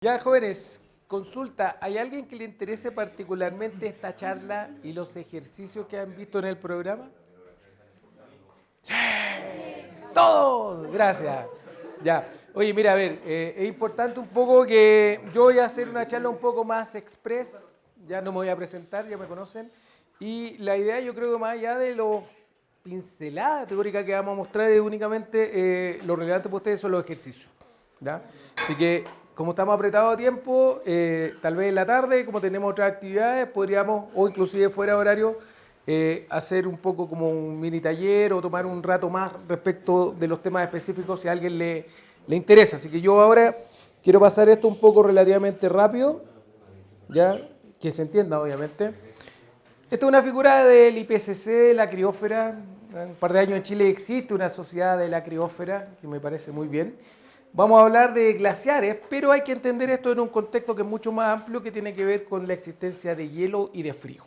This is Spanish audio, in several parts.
Ya, jóvenes, consulta, ¿hay alguien que le interese particularmente esta charla y los ejercicios que han visto en el programa? ¡Sí! ¡Todos! Gracias. Ya. Oye, mira, a ver, es importante un poco que yo voy a hacer una charla un poco más express, ya no me voy a presentar, ya me conocen, y la idea yo creo que más allá de lo pincelada teórica que vamos a mostrar es únicamente lo relevante para ustedes son los ejercicios, ¿ya? Así que como estamos apretados de tiempo, tal vez en la tarde, como tenemos otras actividades, podríamos, o inclusive fuera de horario, hacer un poco como un mini taller o tomar un rato más respecto de los temas específicos si a alguien le interesa. Así que yo ahora quiero pasar esto un poco relativamente rápido, ya que se entienda obviamente. Esta es una figura del IPCC, de la criósfera. Un par de años en Chile existe una sociedad de la criósfera, que me parece muy bien. Vamos a hablar de glaciares, pero hay que entender esto en un contexto que es mucho más amplio, que tiene que ver con la existencia de hielo y de frío.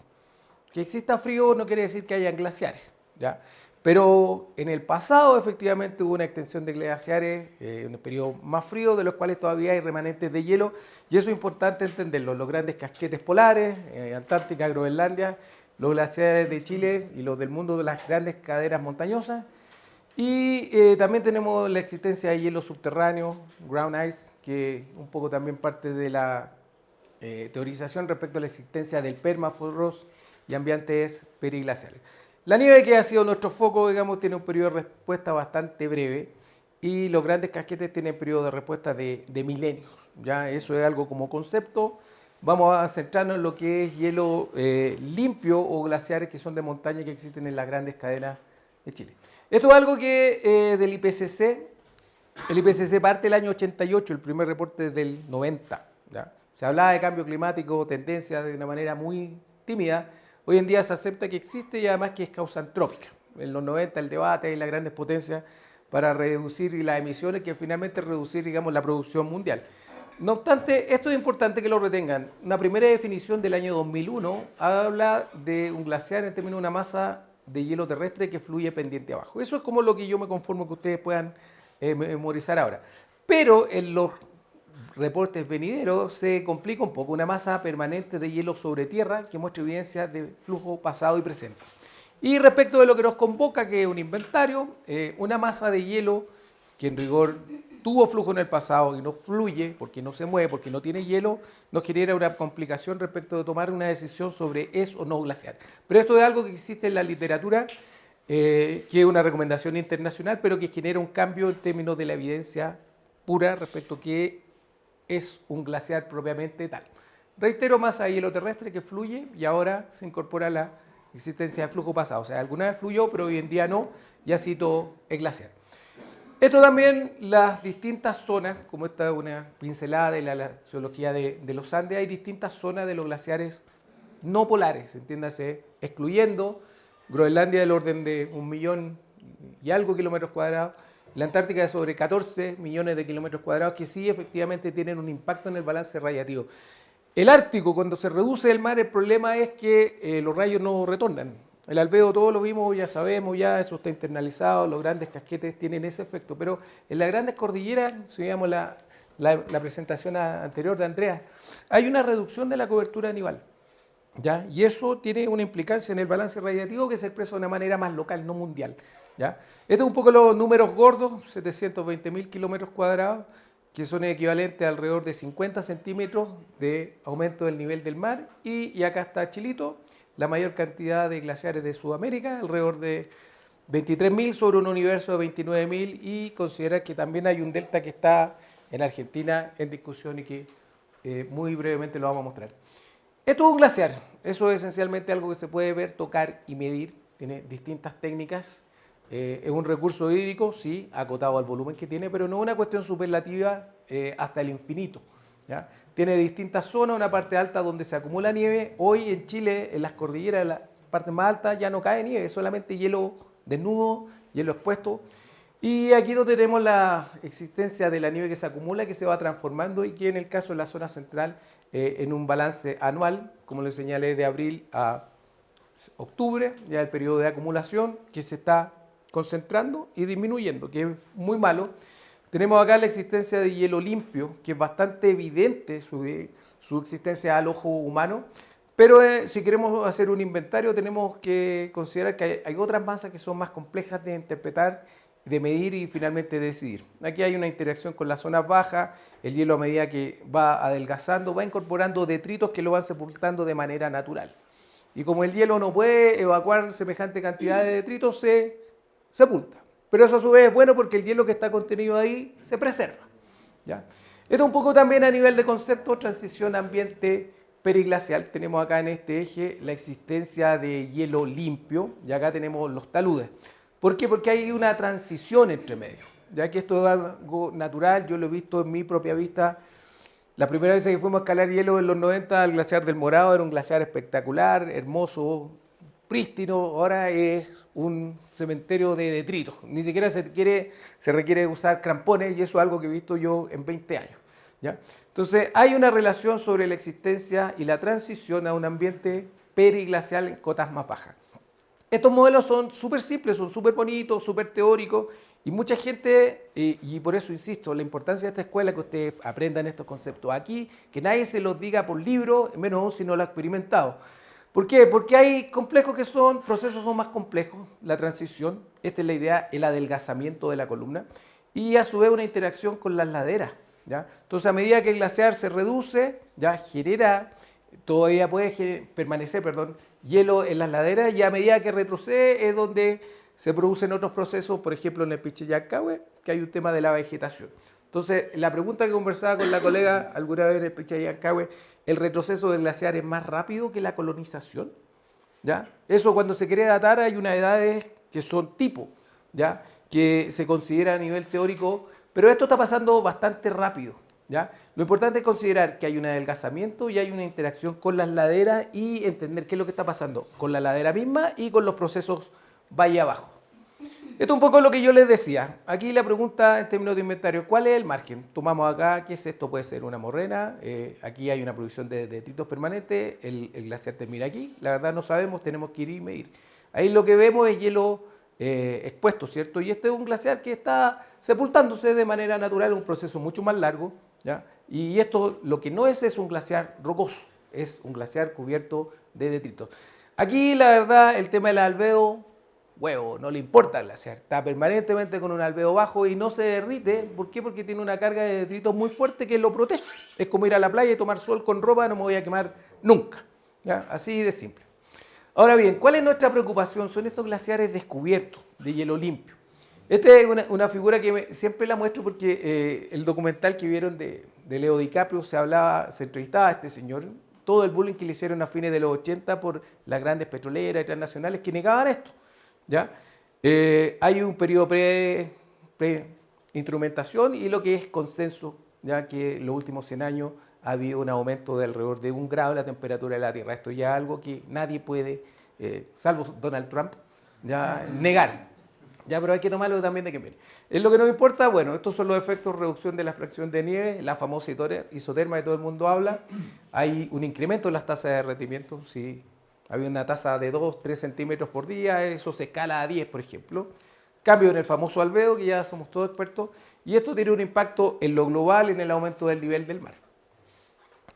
Que exista frío no quiere decir que hayan glaciares, ¿ya? Pero en el pasado efectivamente hubo una extensión de glaciares en un periodo más frío, de los cuales todavía hay remanentes de hielo, y eso es importante entenderlo. Los grandes casquetes polares, Antártica, Groenlandia, los glaciares de Chile y los del mundo de las grandes cadenas montañosas, y también tenemos la existencia de hielo subterráneo, ground ice, que un poco también parte de la teorización respecto a la existencia del permafrost y ambientes periglaciales. La nieve, que ha sido nuestro foco, digamos, tiene un periodo de respuesta bastante breve, y los grandes casquetes tienen periodo de respuesta de milenios. Ya eso es algo como concepto. Vamos a centrarnos en lo que es hielo limpio o glaciares que son de montaña que existen en las grandes cadenas de Chile. Esto es algo que del IPCC. El IPCC parte del año 88, el primer reporte del 90. ¿Ya? Se hablaba de cambio climático, tendencia de una manera muy tímida. Hoy en día se acepta que existe y además que es causa antrópica. En los 90 el debate y las grandes potencias para reducir las emisiones, que finalmente reducir, digamos, la producción mundial. No obstante, esto es importante que lo retengan. Una primera definición del año 2001 habla de un glaciar en términos de una masa de hielo terrestre que fluye pendiente abajo. Eso es como lo que yo me conformo que ustedes puedan memorizar ahora. Pero en los reportes venideros se complica un poco. Una masa permanente de hielo sobre tierra que muestra evidencia de flujo pasado y presente. Y respecto de lo que nos convoca, que es un inventario, una masa de hielo que en rigor tuvo flujo en el pasado y no fluye porque no se mueve, porque no tiene hielo, nos genera una complicación respecto de tomar una decisión sobre es o no glaciar. Pero esto es algo que existe en la literatura, que es una recomendación internacional, pero que genera un cambio en términos de la evidencia pura respecto a qué es un glaciar propiamente tal. Reitero, masa de hielo terrestre que fluye y ahora se incorpora la existencia de flujo pasado. O sea, alguna vez fluyó, pero hoy en día no, y así todo es glaciar. Esto también, las distintas zonas, como esta es una pincelada de la geología de los Andes, hay distintas zonas de los glaciares no polares, entiéndase, excluyendo Groenlandia del orden de 1.000.000 y algo kilómetros cuadrados, la Antártica de sobre 14 millones de kilómetros cuadrados, que sí efectivamente tienen un impacto en el balance radiativo. El Ártico, cuando se reduce el mar, el problema es que los rayos no retornan. El albedo todos lo vimos, ya sabemos, ya eso está internalizado, los grandes casquetes tienen ese efecto, pero en las grandes cordilleras, si veamos la presentación anterior de Andrea, hay una reducción de la cobertura nival. ¿Ya? Y eso tiene una implicancia en el balance radiativo que se expresa de una manera más local, no mundial. ¿Ya? Estos son un poco los números gordos, 720.000 kilómetros cuadrados, que son equivalentes a alrededor de 50 centímetros de aumento del nivel del mar. Y acá está Chilito, la mayor cantidad de glaciares de Sudamérica, alrededor de 23.000 sobre un universo de 29.000, y considerar que también hay un delta que está en Argentina en discusión y que muy brevemente lo vamos a mostrar. Esto es un glaciar, eso es esencialmente algo que se puede ver, tocar y medir, tiene distintas técnicas, es un recurso hídrico, sí, acotado al volumen que tiene, pero no es una cuestión superlativa hasta el infinito. ¿Ya? Tiene distintas zonas, una parte alta donde se acumula nieve. Hoy en Chile, en las cordilleras, en la parte más alta ya no cae nieve, es solamente hielo desnudo, hielo expuesto. Y aquí donde tenemos la existencia de la nieve que se acumula, que se va transformando y que en el caso de la zona central, en un balance anual, como les señalé, de abril a octubre, ya el periodo de acumulación que se está concentrando y disminuyendo, que es muy malo, Tenemos acá la existencia de hielo limpio, que es bastante evidente su existencia al ojo humano, pero si queremos hacer un inventario tenemos que considerar que hay otras masas que son más complejas de interpretar, de medir y finalmente decidir. Aquí hay una interacción con las zonas bajas, el hielo a medida que va adelgazando va incorporando detritos que lo van sepultando de manera natural. Y como el hielo no puede evacuar semejante cantidad de detritos, se sepulta. Pero eso a su vez es bueno porque el hielo que está contenido ahí se preserva, ¿ya? Esto un poco también a nivel de concepto, transición ambiente periglacial. Tenemos acá en este eje la existencia de hielo limpio y acá tenemos los taludes. ¿Por qué? Porque hay una transición entre medio, ya que esto es algo natural, yo lo he visto en mi propia vista. La primera vez que fuimos a escalar hielo en los 90, el glaciar del Morado era un glaciar espectacular, hermoso, prístino, ahora es un cementerio de detritos. Ni siquiera se requiere usar crampones y eso es algo que he visto yo en 20 años, ¿ya? Entonces hay una relación sobre la existencia y la transición a un ambiente periglacial en cotas más bajas. Estos modelos son súper simples, son súper bonitos, súper teóricos y mucha gente, y por eso insisto, la importancia de esta escuela es que ustedes aprendan estos conceptos aquí, que nadie se los diga por libro, menos aún si no lo ha experimentado. ¿Por qué? Porque hay complejos que son, procesos son más complejos, la transición, esta es la idea, el adelgazamiento de la columna, y a su vez una interacción con las laderas, ¿ya? Entonces a medida que el glaciar se reduce, ya todavía puede permanecer, hielo en las laderas, y a medida que retrocede es donde se producen otros procesos, por ejemplo en el Pichillancahué, que hay un tema de la vegetación. Entonces, la pregunta que conversaba con la colega alguna vez en el Pichillancahué, ¿el retroceso del glaciar es más rápido que la colonización? ¿Ya? Eso cuando se quiere datar hay unas edades que son tipo, ¿ya? Que se considera a nivel teórico, pero esto está pasando bastante rápido, ¿ya? Lo importante es considerar que hay un adelgazamiento y hay una interacción con las laderas y entender qué es lo que está pasando con la ladera misma y con los procesos valle abajo. Esto es un poco lo que yo les decía. Aquí la pregunta en términos de inventario, ¿cuál es el margen? Tomamos acá, ¿qué es esto? Puede ser una morrena, aquí hay una producción de detritos permanentes, el glaciar termina aquí, la verdad no sabemos, tenemos que ir y medir. Ahí lo que vemos es hielo expuesto, ¿cierto? Y este es un glaciar que está sepultándose de manera natural, un proceso mucho más largo, ¿ya? Y esto lo que no es un glaciar rocoso, es un glaciar cubierto de detritos. Aquí la verdad el tema del albedo, huevo, no le importa el glaciar, está permanentemente con un albedo bajo y no se derrite. ¿Por qué? Porque tiene una carga de detritos muy fuerte que lo protege. Es como ir a la playa y tomar sol con ropa, no me voy a quemar nunca, ¿ya? Así de simple. Ahora bien, ¿cuál es nuestra preocupación? Son estos glaciares descubiertos de hielo limpio. Esta es una figura que siempre la muestro porque el documental que vieron de Leo DiCaprio se entrevistaba a este señor, todo el bullying que le hicieron a fines de los 80 por las grandes petroleras y transnacionales que negaban esto, ¿ya? Hay un periodo pre-instrumentación y lo que es consenso, ya que en los últimos 100 años ha habido un aumento de alrededor de 1 grado de la temperatura de la Tierra. Esto ya es algo que nadie puede, salvo Donald Trump, ya negar. Ya, pero hay que tomarlo también de que miren. Es lo que nos importa, bueno, estos son los efectos de reducción de la fracción de nieve, la famosa isoterma que todo el mundo habla. Hay un incremento en las tasas de derretimiento, sí. Había una tasa de 2-3 centímetros por día, eso se escala a 10, por ejemplo. Cambio en el famoso albedo, que ya somos todos expertos, y esto tiene un impacto en lo global, en el aumento del nivel del mar.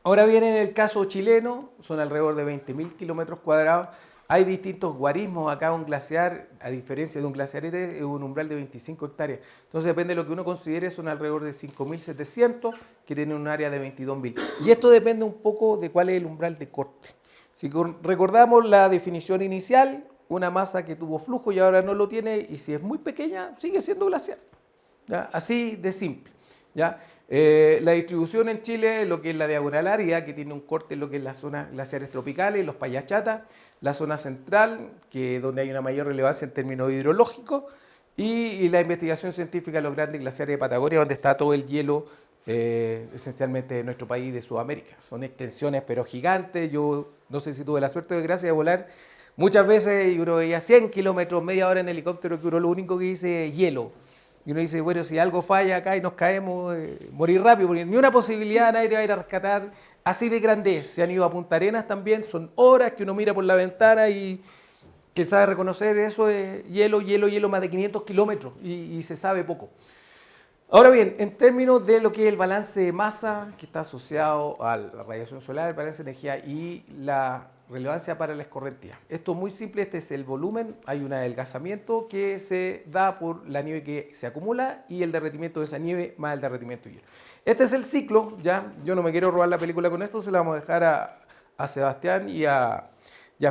Ahora bien, en el caso chileno, son alrededor de 20.000 kilómetros cuadrados. Hay distintos guarismos. Acá un glaciar, a diferencia de un glaciar es un umbral de 25 hectáreas. Entonces depende de lo que uno considere, son alrededor de 5.700 que tienen un área de 22.000. Y esto depende un poco de cuál es el umbral de corte. Si recordamos la definición inicial, una masa que tuvo flujo y ahora no lo tiene, y si es muy pequeña, sigue siendo glaciar, ¿ya? Así de simple, ¿ya? La distribución en Chile, lo que es la diagonal árida, que tiene un corte en lo que es la zona glaciares tropicales, los Payachatas, la zona central, que donde hay una mayor relevancia en términos hidrológicos, y la investigación científica de los grandes glaciares de Patagonia, donde está todo el hielo esencialmente de nuestro país, de Sudamérica. Son extensiones pero gigantes. Yo no sé si tuve la suerte o desgracia de volar muchas veces y uno veía 100 kilómetros, media hora en helicóptero, que uno lo único que dice es hielo. Y uno dice, bueno, si algo falla acá y nos caemos, morir rápido, porque ni una posibilidad, nadie te va a ir a rescatar. Así de grande es. Se han ido a Punta Arenas también, son horas que uno mira por la ventana y que sabe reconocer eso es hielo, hielo, hielo, más de 500 kilómetros y se sabe poco. Ahora bien, en términos de lo que es el balance de masa, que está asociado a la radiación solar, el balance de energía y la relevancia para la escorrentía. Esto es muy simple, este es el volumen, hay un adelgazamiento que se da por la nieve que se acumula y el derretimiento de esa nieve más el derretimiento de hielo. Este es el ciclo, ya, yo no me quiero robar la película con esto, se la vamos a dejar a Sebastián y a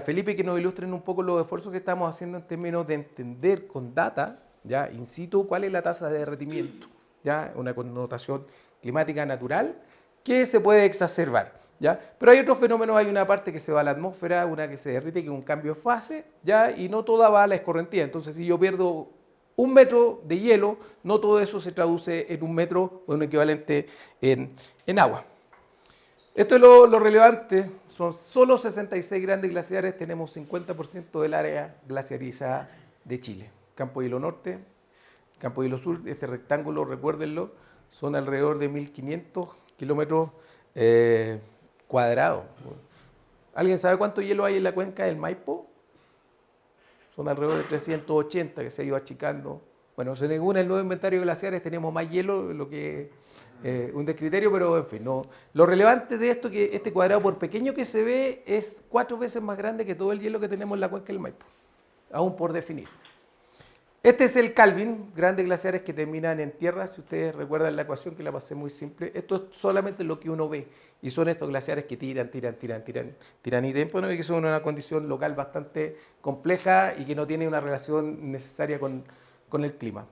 Felipe que nos ilustren un poco los esfuerzos que estamos haciendo en términos de entender con data, ya, in situ, cuál es la tasa de derretimiento. ¿Ya? Una connotación climática natural que se puede exacerbar. ¿Ya? Pero hay otros fenómenos, hay una parte que se va a la atmósfera, una que se derrite, que es un cambio de fase, ¿ya? Y no toda va a la escorrentía. Entonces, si yo pierdo 1 metro de hielo, no todo eso se traduce en 1 metro o un equivalente en agua. Esto es lo relevante, son solo 66 grandes glaciares, tenemos 50% del área glaciarizada de Chile. Campo de Hielo Norte, Campo de Hielo Sur, este rectángulo, recuérdenlo, son alrededor de 1.500 kilómetros cuadrados. ¿Alguien sabe cuánto hielo hay en la cuenca del Maipo? Son alrededor de 380 que se ha ido achicando. Bueno, según el nuevo inventario de glaciares tenemos más hielo de lo que un descriterio, pero en fin, no. Lo relevante de esto es que este cuadrado, por pequeño que se ve, es 4 veces más grande que todo el hielo que tenemos en la cuenca del Maipo, aún por definir. Este es el Calvin, grandes glaciares que terminan en tierra. Si ustedes recuerdan la ecuación que la pasé muy simple, esto es solamente lo que uno ve. Y son estos glaciares que tiran. Y tiempo, ¿no? Y que son una condición local bastante compleja y que no tiene una relación necesaria con el clima.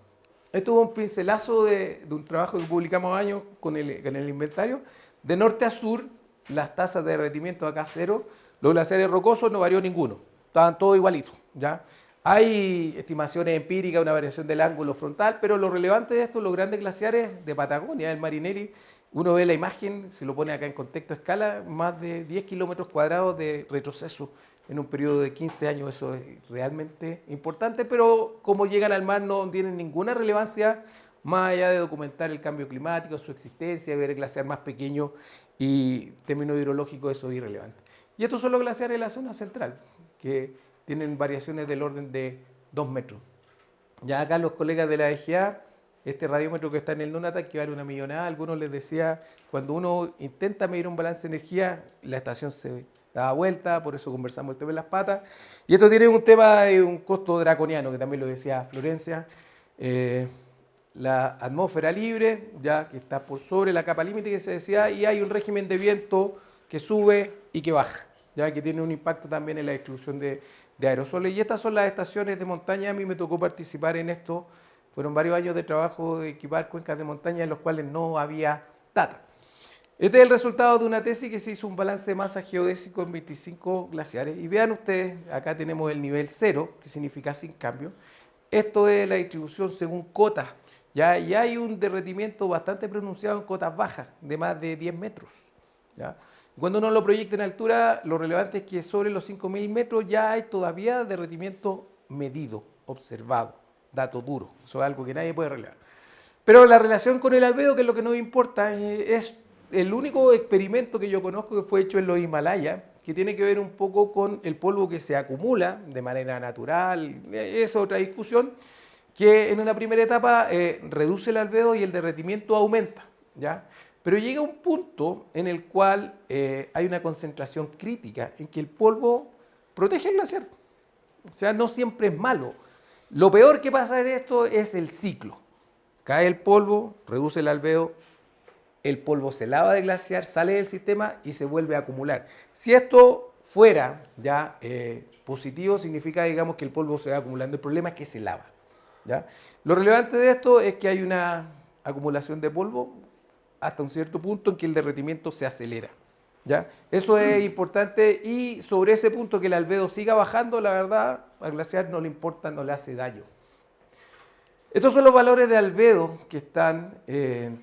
Esto es un pincelazo de un trabajo que publicamos años con el inventario. De norte a sur, las tasas de derretimiento acá cero. Los glaciares rocosos no varió ninguno. Estaban todos igualitos, ¿ya? Hay estimaciones empíricas, una variación del ángulo frontal, pero lo relevante de esto, los grandes glaciares de Patagonia, el Marinelli, uno ve la imagen, se lo pone acá en contexto a escala, más de 10 kilómetros cuadrados de retroceso en un periodo de 15 años. Eso es realmente importante, pero como llegan al mar no tienen ninguna relevancia más allá de documentar el cambio climático, su existencia, ver el glaciar más pequeño y en términos hidrológicos eso es irrelevante. Y estos son los glaciares de la zona central, que tienen variaciones del orden de 2 metros. Ya acá los colegas de la EGA, este radiómetro que está en el Nunatac, que vale 1 millonada, algunos les decía, cuando uno intenta medir un balance de energía, la estación se da vuelta, por eso conversamos el tema de las patas. Y esto tiene un tema de un costo draconiano, que también lo decía Florencia. La atmósfera libre, ya que está por sobre la capa límite que se decía, y hay un régimen de viento que sube y que baja, ya que tiene un impacto también en la distribución de aerosoles. Y estas son las estaciones de montaña. A mí me tocó participar en esto. Fueron varios años de trabajo de equipar cuencas de montaña en los cuales no había data. Este es el resultado de una tesis que se hizo un balance de masa geodésico en 25 glaciares. Y vean ustedes, acá tenemos el nivel 0, que significa sin cambio. Esto es la distribución según cotas. ¿Ya? Y hay un derretimiento bastante pronunciado en cotas bajas, de más de 10 metros. ¿Ya? Cuando uno lo proyecta en altura, lo relevante es que sobre los 5.000 metros ya hay todavía derretimiento medido, observado, dato duro. Eso es algo que nadie puede relevar. Pero la relación con el albedo, que es lo que nos importa, es el único experimento que yo conozco que fue hecho en los Himalayas, que tiene que ver un poco con el polvo que se acumula de manera natural. Es otra discusión, que en una primera etapa reduce el albedo y el derretimiento aumenta, ¿ya? Pero llega un punto en el cual hay una concentración crítica en que el polvo protege el glaciar. O sea, no siempre es malo. Lo peor que pasa en esto es el ciclo. Cae el polvo, reduce el albedo, el polvo se lava del glaciar, sale del sistema y se vuelve a acumular. Si esto fuera ya positivo, significa, digamos, que el polvo se va acumulando. El problema es que se lava, ¿ya? Lo relevante de esto es que hay una acumulación de polvo hasta un cierto punto en que el derretimiento se acelera, ¿ya? Eso es importante, y sobre ese punto que el albedo siga bajando, la verdad, al glaciar no le importa, no le hace daño. Estos son los valores de albedo que están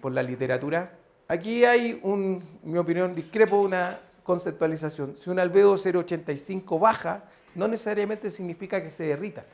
por la literatura. Aquí hay, en mi opinión, discrepo, una conceptualización. Si un albedo 0,85 baja, no necesariamente significa que se derrita,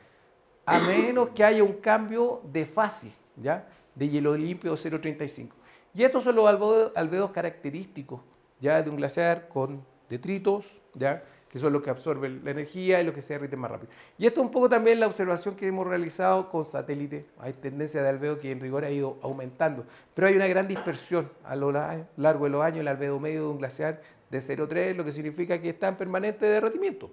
a menos que haya un cambio de fase, ¿ya? De hielo limpio 0,35. Y estos son los albedos característicos ya de un glaciar con detritos, ¿ya? Que son los que absorben la energía y los que se derriten más rápido. Y esto es un poco también la observación que hemos realizado con satélites. Hay tendencia de albedo que en rigor ha ido aumentando, pero hay una gran dispersión a lo largo de los años. El albedo medio de un glaciar de 0,3, lo que significa que está en permanente derretimiento.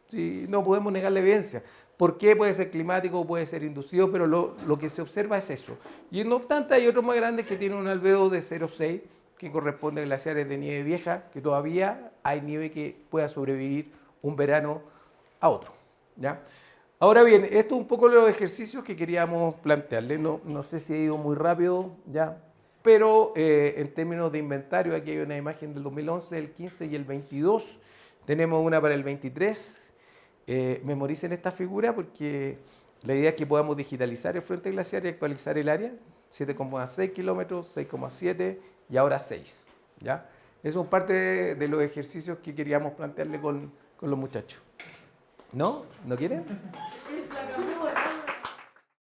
Sí, no podemos negar la evidencia. ¿Por qué? Puede ser climático, puede ser inducido, pero lo que se observa es eso. Y no obstante, hay otros más grandes que tienen un albedo de 0,6, que corresponde a glaciares de nieve vieja, que todavía hay nieve que pueda sobrevivir un verano a otro, ¿ya? Ahora bien, esto es un poco los ejercicios que queríamos plantearles. No sé si he ido muy rápido, ¿ya? Pero en términos de inventario, aquí hay una imagen del 2011, el 15 y el 22. Tenemos una para el 23. Memoricen esta figura porque la idea es que podamos digitalizar el frente glaciar y actualizar el área. 7,6 kilómetros, 6,7 y ahora 6. ¿Ya? Eso es parte de los ejercicios que queríamos plantearle con los muchachos. ¿No? ¿No quieren?